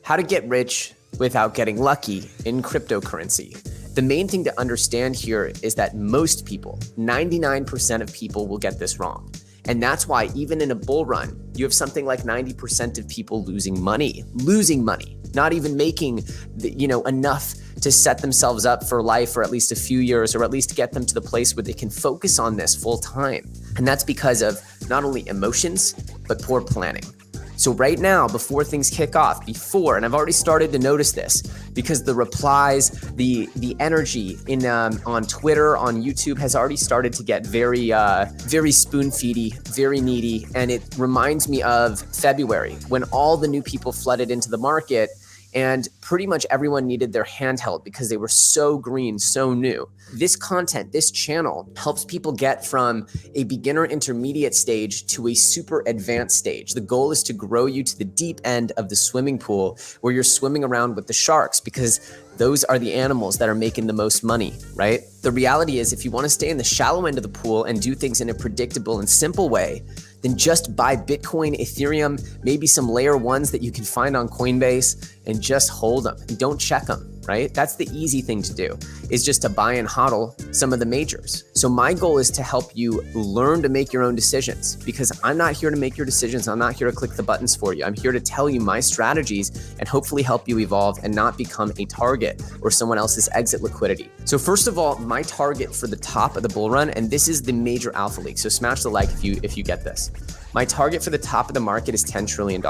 How to get rich without getting lucky in cryptocurrency. The main thing to understand here is that most people, 99% of people, will get this wrong. And that's why even in a bull run, you have something like 90% of people losing money, not even making enough to set themselves up for life, or at least a few years, or at least get them to the place where they can focus on this full time. And that's because of not only emotions, but poor planning. So right now, before things kick off, and I've already started to notice this because the replies, the energy on Twitter, on YouTube has already started to get very spoon-feedy, very needy. And it reminds me of February when all the new people flooded into the market and pretty much everyone needed their handheld because they were so green, so new. This content, this channel helps people get from a beginner intermediate stage to a super advanced stage. The goal is to grow you to the deep end of the swimming pool where you're swimming around with the sharks, because those are the animals that are making the most money, right? The reality is, if you want to stay in the shallow end of the pool and do things in a predictable and simple way, then just buy Bitcoin, Ethereum, maybe some layer ones that you can find on Coinbase, and just hold them and don't check them, right? That's the easy thing to do, is just to buy and hodl some of the majors. So my goal is to help you learn to make your own decisions, because I'm not here to make your decisions. I'm not here to click the buttons for you. I'm here to tell you my strategies and hopefully help you evolve and not become a target or someone else's exit liquidity. So first of all, my target for the top of the bull run, and this is the major alpha leak, so smash the like if you get this. My target for the top of the market is $10 trillion.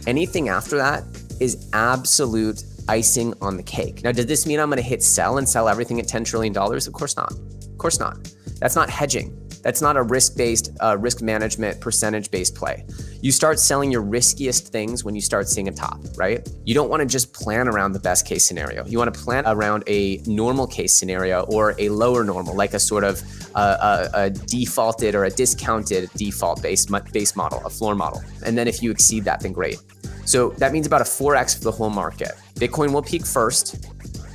Anything after that is absolute icing on the cake. Now, does this mean I'm going to hit sell and sell everything at $10 trillion? Of course not. Of course not. That's not hedging. That's not a risk-based, risk management, percentage-based play. You start selling your riskiest things when you start seeing a top, right? You don't want to just plan around the best case scenario. You want to plan around a normal case scenario or a lower normal, like a sort of a defaulted or a discounted default base model, a floor model. And then if you exceed that, then great. So that means about a 4x for the whole market. Bitcoin will peak first,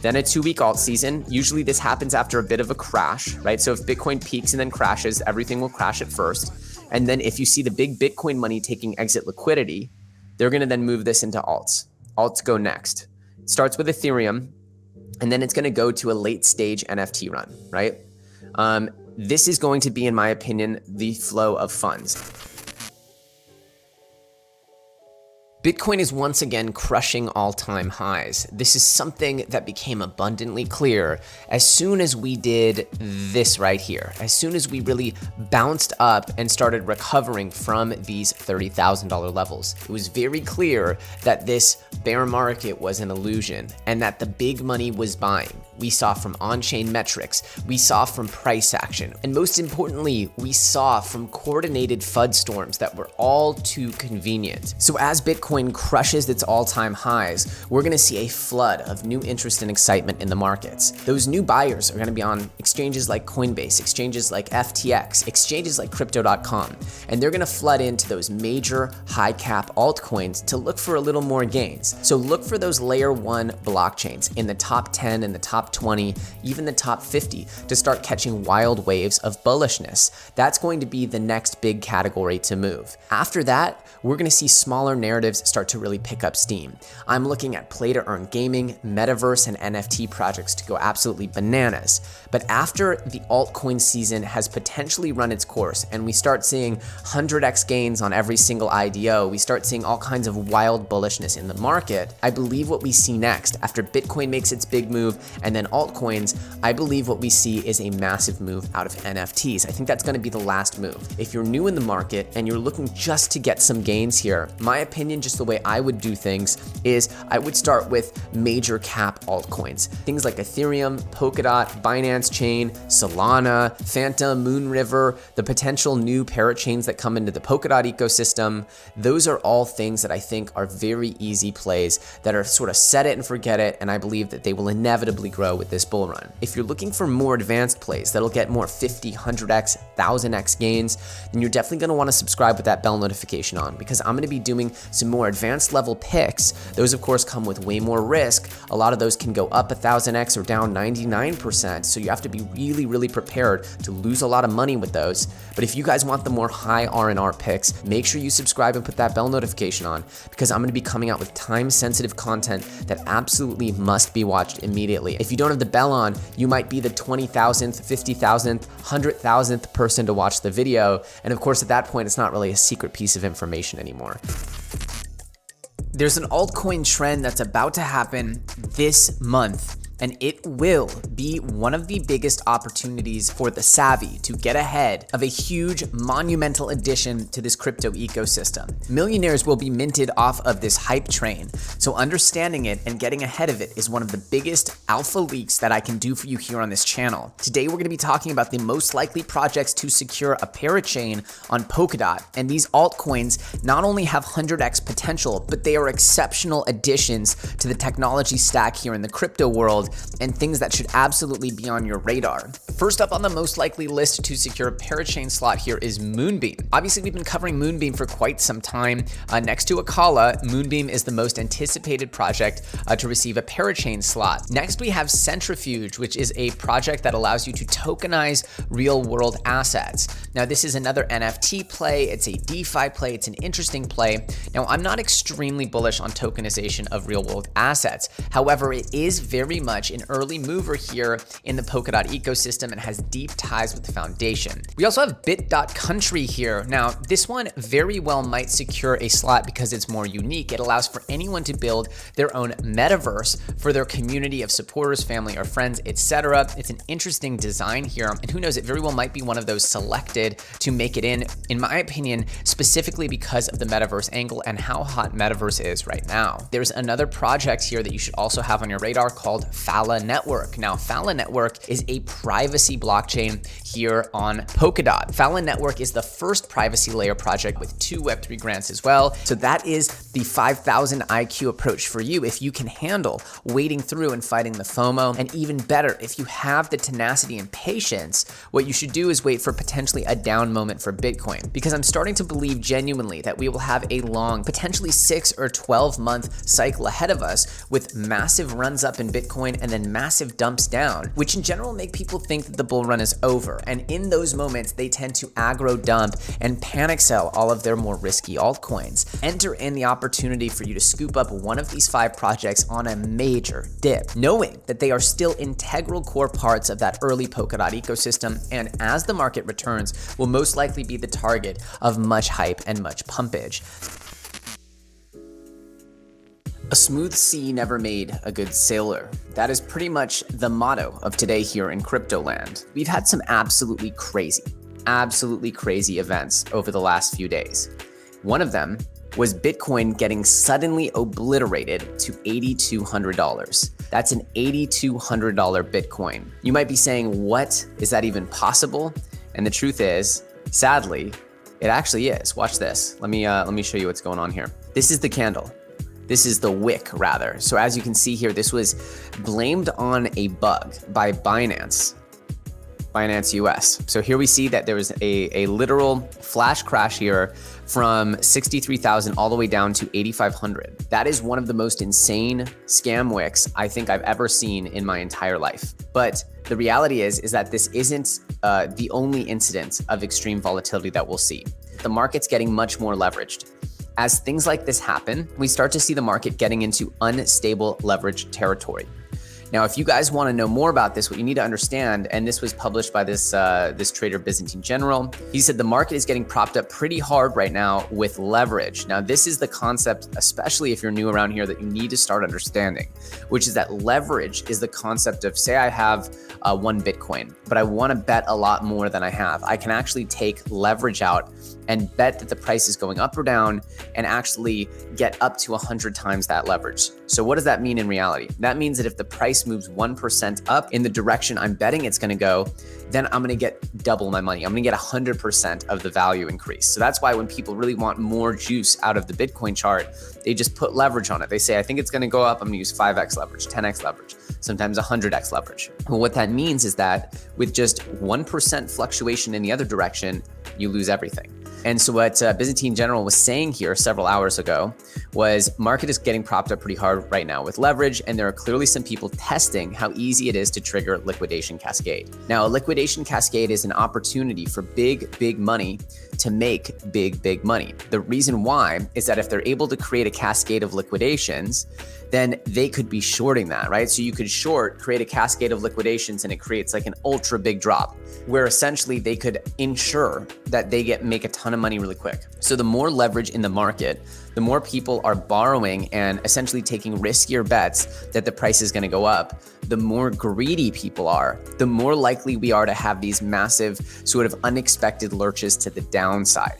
then a 2-week alt season. Usually this happens after a bit of a crash, right? So if Bitcoin peaks and then crashes, everything will crash at first. And then if you see the big Bitcoin money taking exit liquidity, they're going to then move this into alts. Alts go next. It starts with Ethereum, and then it's going to go to a late stage NFT run, right? This is going to be, in my opinion, the flow of funds. Bitcoin is once again crushing all-time highs. This is something that became abundantly clear as soon as we did this right here. As soon as we really bounced up and started recovering from these $30,000 levels. It was very clear that this bear market was an illusion and that the big money was buying. We saw from on-chain metrics, we saw from price action, and most importantly, we saw from coordinated FUD storms that were all too convenient. So as Bitcoin crushes its all-time highs, we're gonna see a flood of new interest and excitement in the markets. Those new buyers are gonna be on exchanges like Coinbase, exchanges like FTX, exchanges like Crypto.com, and they're gonna flood into those major high-cap altcoins to look for a little more gains. So look for those layer 1 blockchains in the top 10 and the top 20, even the top 50, to start catching wild waves of bullishness. That's going to be the next big category to move. After that, we're going to see smaller narratives start to really pick up steam. I'm looking at play to earn gaming, metaverse, and NFT projects to go absolutely bananas. But after the altcoin season has potentially run its course and we start seeing 100x gains on every single IDO, we start seeing all kinds of wild bullishness in the market. I believe what we see next, after Bitcoin makes its big move and then altcoins, I believe what we see is a massive move out of NFTs. I think that's going to be the last move. If you're new in the market and you're looking just to get some gains here, my opinion, just the way I would do things, is I would start with major cap altcoins. Things like Ethereum, Polkadot, Binance Chain, Solana, Phantom, Moonriver, the potential new Parachains that come into the Polkadot ecosystem. Those are all things that I think are very easy plays that are sort of set it and forget it, and I believe that they will inevitably grow grow with this bull run. If you're looking for more advanced plays that'll get more 50, 100x, 1000x gains, then you're definitely going to want to subscribe with that bell notification on, because I'm going to be doing some more advanced level picks. Those of course come with way more risk. A lot of those can go up 1000x or down 99%. So you have to be really, really prepared to lose a lot of money with those. But if you guys want the more high R&R picks, make sure you subscribe and put that bell notification on, because I'm going to be coming out with time-sensitive content that absolutely must be watched immediately. If you don't have the bell on, you might be the 20,000th, 50,000th, 100,000th person to watch the video. And of course, at that point, it's not really a secret piece of information anymore. There's an altcoin trend that's about to happen this month, and it will be one of the biggest opportunities for the savvy to get ahead of a huge monumental addition to this crypto ecosystem. Millionaires will be minted off of this hype train, so understanding it and getting ahead of it is one of the biggest alpha leaks that I can do for you here on this channel. Today we're going to be talking about the most likely projects to secure a parachain on Polkadot, and these altcoins not only have 100x potential, but they are exceptional additions to the technology stack here in the crypto world, and things that should absolutely be on your radar. First up on the most likely list to secure a parachain slot here is Moonbeam. Obviously, we've been covering Moonbeam for quite some time. Next to Akala, Moonbeam is the most anticipated project to receive a parachain slot. Next, we have Centrifuge, which is a project that allows you to tokenize real-world assets. Now, this is another NFT play. It's a DeFi play. It's an interesting play. Now, I'm not extremely bullish on tokenization of real-world assets. However, it is very much an early mover here in the Polkadot ecosystem and has deep ties with the foundation. We also have Bit.Country here. Now, this one very well might secure a slot because it's more unique. It allows for anyone to build their own metaverse for their community of supporters, family, or friends, etc. It's an interesting design here, and who knows, it very well might be one of those selected to make it in my opinion, specifically because of the metaverse angle and how hot metaverse is right now. There's another project here that you should also have on your radar called Fala Network. Now, Fala Network is a privacy blockchain here on Polkadot. Fala Network is the first privacy layer project with 2 Web3 grants as well. So that is the 5,000 IQ approach for you if you can handle wading through and fighting the FOMO. And even better, if you have the tenacity and patience, what you should do is wait for potentially a down moment for Bitcoin, because I'm starting to believe genuinely that we will have a long, potentially 6 or 12 month cycle ahead of us with massive runs up in Bitcoin and then massive dumps down, which in general make people think that the bull run is over. And in those moments, they tend to aggro dump and panic sell all of their more risky altcoins. Enter in the opportunity for you to scoop up one of these 5 projects on a major dip, knowing that they are still integral core parts of that early Polkadot ecosystem, and as the market returns, will most likely be the target of much hype and much pumpage. A smooth sea never made a good sailor. That is pretty much the motto of today here in crypto land. We've had some absolutely crazy events over the last few days. One of them was Bitcoin getting suddenly obliterated to $8,200. That's an $8,200 Bitcoin. You might be saying, what? Is that even possible? And the truth is, sadly, it actually is. Watch this. Let me show you what's going on here. This is the candle. This is the wick, rather. So as you can see here, this was blamed on a bug by Binance US. So here we see that there was a literal flash crash here from 63,000 all the way down to 8,500. That is one of the most insane scam wicks I think I've ever seen in my entire life. But the reality is that this isn't the only incident of extreme volatility that we'll see. The market's getting much more leveraged. As things like this happen, we start to see the market getting into unstable leverage territory. Now, if you guys want to know more about this, what you need to understand, and this was published by this trader, Byzantine General, he said the market is getting propped up pretty hard right now with leverage. Now, this is the concept, especially if you're new around here, that you need to start understanding, which is that leverage is the concept of, say I have 1 Bitcoin, but I want to bet a lot more than I have. I can actually take leverage out and bet that the price is going up or down and actually get up to 100 times that leverage. So what does that mean in reality? That means that if the price moves 1% up in the direction I'm betting it's going to go, then I'm going to get double my money. I'm going to get 100% of the value increase. So that's why when people really want more juice out of the Bitcoin chart, they just put leverage on it. They say, I think it's going to go up. I'm going to use 5x leverage, 10x leverage, sometimes 100x leverage. Well, what that means is that with just 1% fluctuation in the other direction, you lose everything. And so what Byzantine General was saying here several hours ago was market is getting propped up pretty hard right now with leverage, and there are clearly some people testing how easy it is to trigger liquidation cascade. Now, a liquidation cascade is an opportunity for big money to make big money. The reason why is that if they're able to create a cascade of liquidations, then they could be shorting that, right? So you could create a cascade of liquidations and it creates like an ultra big drop where essentially they could ensure that they make a ton of money really quick. So the more leverage in the market, the more people are borrowing and essentially taking riskier bets that the price is going to go up, the more greedy people are, the more likely we are to have these massive sort of unexpected lurches to the downside.